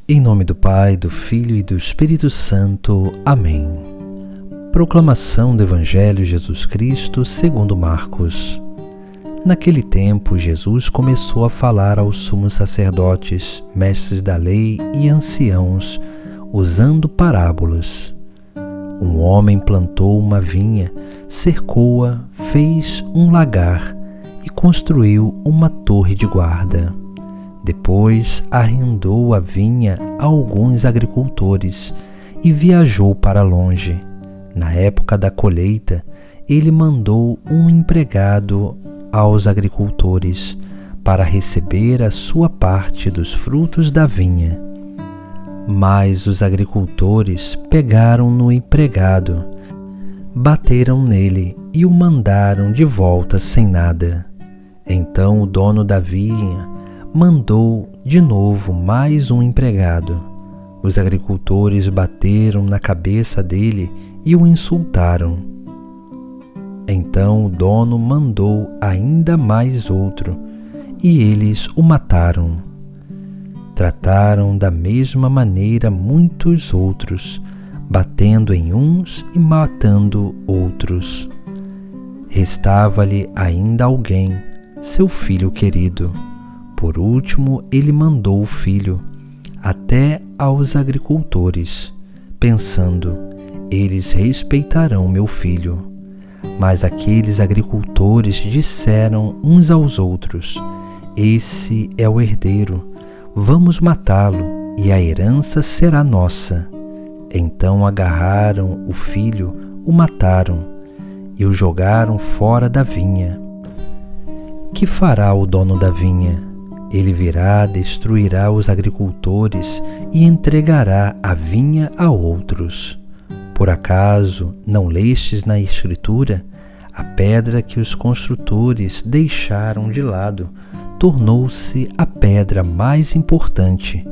Em nome do Pai, do Filho e do Espírito Santo. Amém. Proclamação do Evangelho de Jesus Cristo segundo Marcos. Naquele tempo, Jesus começou a falar aos sumos sacerdotes, mestres da lei e anciãos, usando parábolas. Um homem plantou uma vinha, cercou-a, fez um lagar e construiu uma torre de guarda. Depois arrendou a vinha a alguns agricultores e viajou para longe. Na época da colheita, ele mandou um empregado aos agricultores para receber a sua parte dos frutos da vinha. Mas os agricultores pegaram no empregado, bateram nele e o mandaram de volta sem nada. Então o dono da vinha mandou de novo mais um empregado. Os agricultores bateram na cabeça dele e o insultaram. Então o dono mandou ainda mais outro, e eles o mataram. Trataram da mesma maneira muitos outros, batendo em uns e matando outros. Restava-lhe ainda alguém, seu filho querido. Por último, ele mandou o filho até aos agricultores, pensando: eles respeitarão meu filho. Mas aqueles agricultores disseram uns aos outros: esse é o herdeiro, vamos matá-lo e a herança será nossa. Então agarraram o filho, o mataram e o jogaram fora da vinha. Que fará o dono da vinha? Ele virá, destruirá os agricultores e entregará a vinha a outros. Por acaso não lestes na Escritura? A pedra que os construtores deixaram de lado tornou-se a pedra mais importante.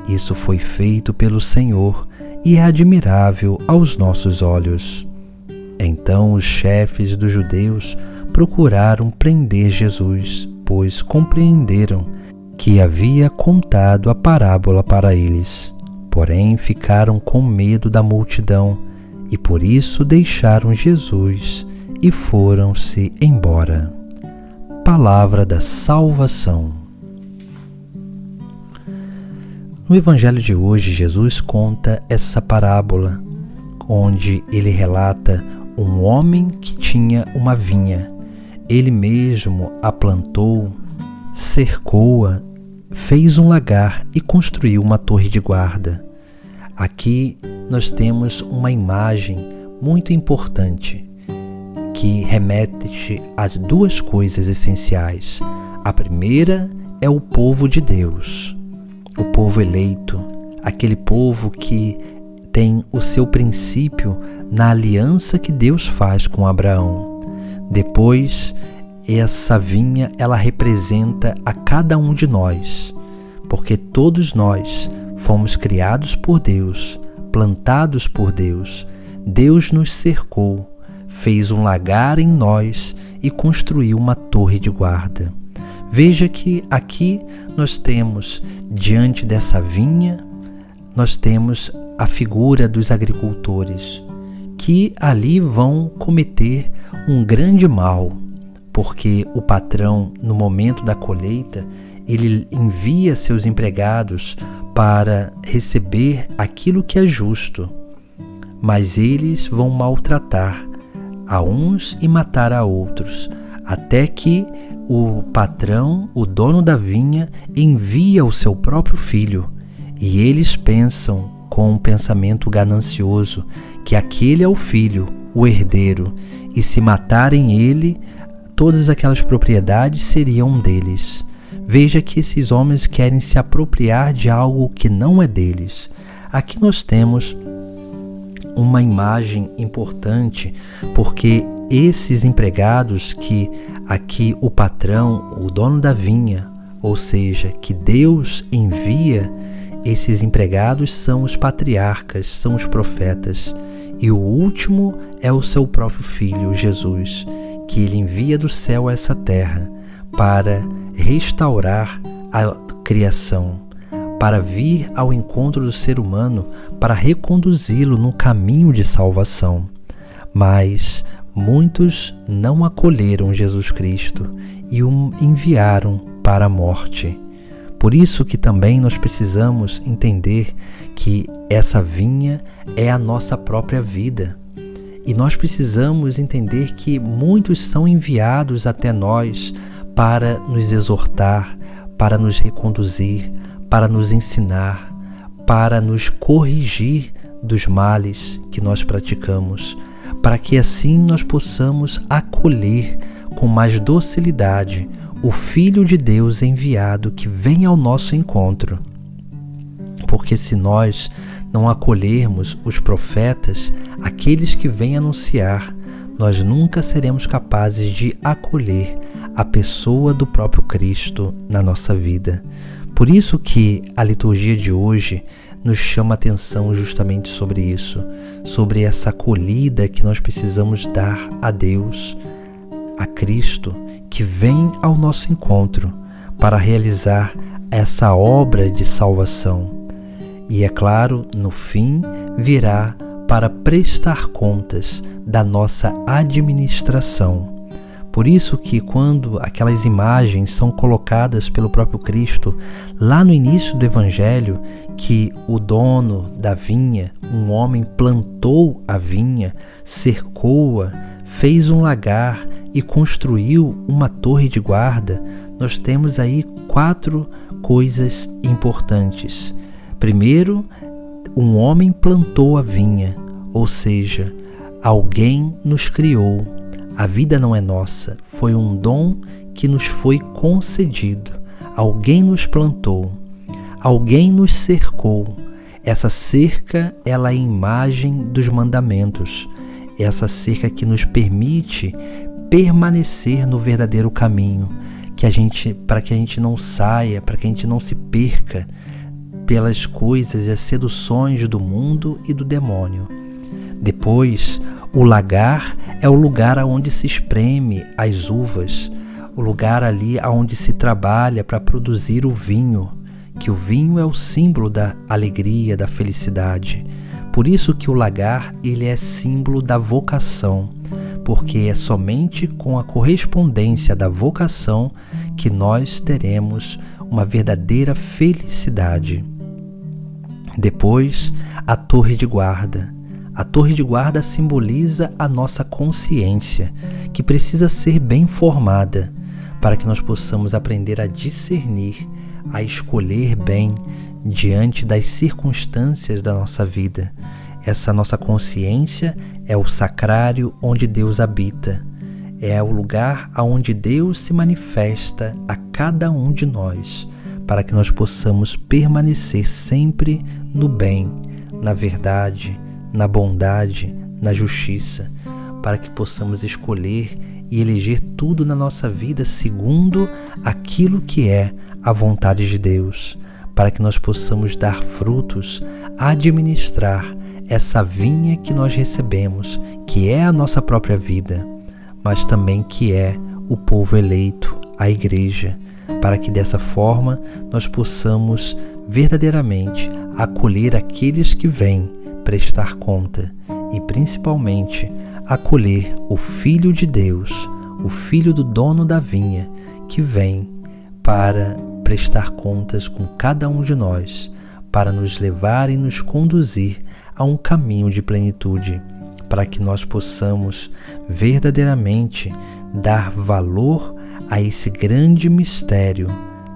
Isso foi feito pelo Senhor e é admirável aos nossos olhos. Então os chefes dos judeus procuraram prender Jesus, pois compreenderam que havia contado a parábola para eles. Porém, ficaram com medo da multidão e por isso deixaram Jesus e foram-se embora. Palavra da salvação. No Evangelho de hoje, Jesus conta essa parábola, onde ele relata um homem que tinha uma vinha. Ele mesmo a plantou, cercou-a, fez um lagar e construiu uma torre de guarda. Aqui nós temos uma imagem muito importante que remete a duas coisas essenciais. A primeira é o povo de Deus, o povo eleito, aquele povo que tem o seu princípio na aliança que Deus faz com Abraão. Depois, essa vinha, ela representa a cada um de nós, porque todos nós fomos criados por Deus, plantados por Deus. Deus nos cercou, fez um lagar em nós e construiu uma torre de guarda. Veja que aqui nós temos, diante dessa vinha, nós temos a figura dos agricultores, que ali vão cometer um grande mal, porque o patrão, no momento da colheita, ele envia seus empregados para receber aquilo que é justo, mas eles vão maltratar a uns e matar a outros, até que o patrão, o dono da vinha, envia o seu próprio filho, e eles pensam com um pensamento ganancioso que aquele é o filho, o herdeiro, e se matarem ele, todas aquelas propriedades seriam deles. Veja que esses homens querem se apropriar de algo que não é deles. Aqui nós temos uma imagem importante, porque esses empregados que aqui o patrão, o dono da vinha, ou seja, que Deus envia, esses empregados são os patriarcas, são os profetas. E o último é o seu próprio Filho, Jesus, que ele envia do céu a essa terra para restaurar a criação, para vir ao encontro do ser humano, para reconduzi-lo num caminho de salvação. Mas muitos não acolheram Jesus Cristo e o enviaram para a morte. Por isso que também nós precisamos entender que essa vinha é a nossa própria vida. E nós precisamos entender que muitos são enviados até nós para nos exortar, para nos reconduzir, para nos ensinar, para nos corrigir dos males que nós praticamos, para que assim nós possamos acolher com mais docilidade o Filho de Deus enviado que vem ao nosso encontro. Porque se nós não acolhermos os profetas, aqueles que vêm anunciar, nós nunca seremos capazes de acolher a pessoa do próprio Cristo na nossa vida. Por isso que a liturgia de hoje nos chama a atenção justamente sobre isso, sobre essa acolhida que nós precisamos dar a Deus, a Cristo, que vem ao nosso encontro para realizar essa obra de salvação. E é claro, no fim, virá para prestar contas da nossa administração. Por isso que quando aquelas imagens são colocadas pelo próprio Cristo, lá no início do Evangelho, que o dono da vinha, um homem plantou a vinha, cercou-a, fez um lagar e construiu uma torre de guarda, nós temos aí 4 coisas importantes. Primeiro, um homem plantou a vinha, ou seja, alguém nos criou. A vida não é nossa, foi um dom que nos foi concedido. Alguém nos plantou, alguém nos cercou. Essa cerca, ela é a imagem dos mandamentos. Essa cerca que nos permite permanecer no verdadeiro caminho, para que a gente não saia, para que a gente não se perca pelas coisas e as seduções do mundo e do demônio. Depois, o lagar é o lugar onde se espreme as uvas, o lugar ali onde se trabalha para produzir o vinho, que o vinho é o símbolo da alegria, da felicidade. Por isso que o lagar ele é símbolo da vocação, porque é somente com a correspondência da vocação que nós teremos uma verdadeira felicidade. Depois, a torre de guarda. A torre de guarda simboliza a nossa consciência, que precisa ser bem formada, para que nós possamos aprender a discernir, a escolher bem diante das circunstâncias da nossa vida. Essa nossa consciência é o sacrário onde Deus habita, é o lugar onde Deus se manifesta a cada um de nós, para que nós possamos permanecer sempre no bem, na verdade, na bondade, na justiça, para que possamos escolher e eleger tudo na nossa vida segundo aquilo que é a vontade de Deus, para que nós possamos dar frutos, administrar essa vinha que nós recebemos, que é a nossa própria vida, mas também que é o povo eleito, a igreja, para que dessa forma nós possamos verdadeiramente acolher aqueles que vêm prestar conta e principalmente acolher o Filho de Deus, o Filho do dono da vinha, que vem para prestar contas com cada um de nós, para nos levar e nos conduzir a um caminho de plenitude, para que nós possamos verdadeiramente dar valor a esse grande mistério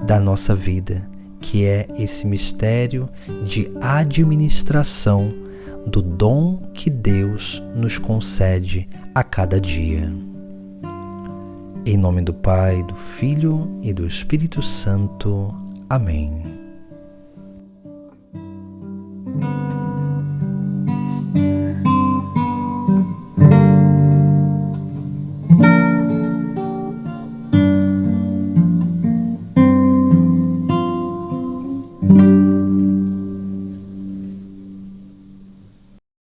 da nossa vida, que é esse mistério de administração do dom que Deus nos concede a cada dia. Em nome do Pai, do Filho e do Espírito Santo. Amém.